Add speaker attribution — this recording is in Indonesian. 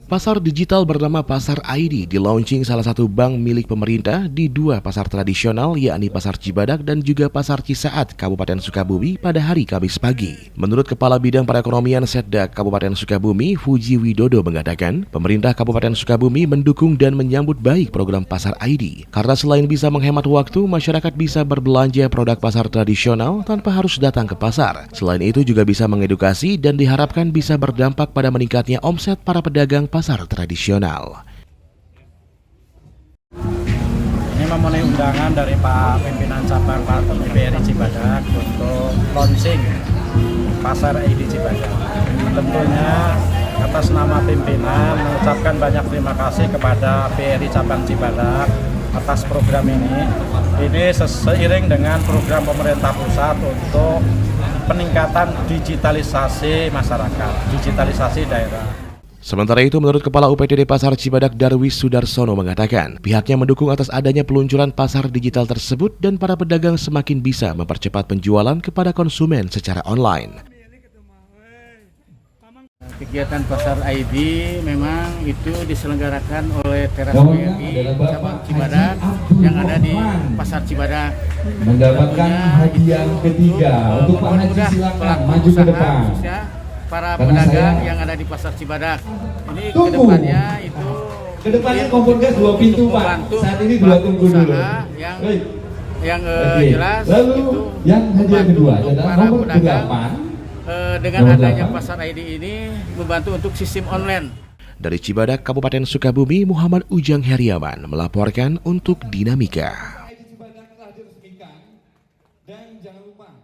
Speaker 1: Pasar digital bernama Pasar ID di-launching salah satu bank milik pemerintah di dua pasar tradisional, yakni Pasar Cibadak dan juga Pasar Cisaat, Kabupaten Sukabumi pada hari Kamis pagi. Menurut Kepala Bidang Perekonomian Setda Kabupaten Sukabumi, Fuji Widodo mengatakan, pemerintah Kabupaten Sukabumi mendukung dan menyambut baik program Pasar ID. Karena selain bisa menghemat waktu, masyarakat bisa berbelanja produk pasar tradisional tanpa harus datang ke pasar. Selain itu juga bisa mengedukasi dan diharapkan bisa berdampak pada meningkatnya omset para pedagang pasar tradisional.
Speaker 2: Ini memenuhi undangan dari Pak Pimpinan Cabang PPRI Cibadak untuk launching Pasar ID Cibadak. Tentunya atas nama pimpinan mengucapkan banyak terima kasih kepada PRI Cabang Cibadak atas program ini. Ini seiring dengan program pemerintah pusat untuk peningkatan digitalisasi masyarakat, digitalisasi daerah.
Speaker 1: Sementara itu, menurut Kepala UPTD Pasar Cibadak Darwis Sudarsono mengatakan, pihaknya mendukung atas adanya peluncuran pasar digital tersebut dan para pedagang semakin bisa mempercepat penjualan kepada konsumen secara online.
Speaker 3: Kegiatan Pasar ID memang itu diselenggarakan oleh Teras PRI Cabang Cibadak yang ada di Pasar Cibadak.
Speaker 4: Mendapatkan hadiah ketiga untuk Pak Haji, silakan maju ke depan.
Speaker 3: Para pedagang yang ada di Pasar Cibadak ini kedepannya itu
Speaker 4: kompor gas 2 pintu Pak. Saat ini 2 tunggu dulu.
Speaker 3: Yang jelas
Speaker 4: lalu
Speaker 3: itu
Speaker 4: yang hadiah kedua adalah
Speaker 3: para
Speaker 4: nomor
Speaker 3: pedagang
Speaker 4: 8.
Speaker 3: Dengan adanya Pasar ID ini membantu untuk sistem online.
Speaker 1: Dari Cibadak, Kabupaten Sukabumi, Muhammad Ujang Heriawan melaporkan untuk Dinamika.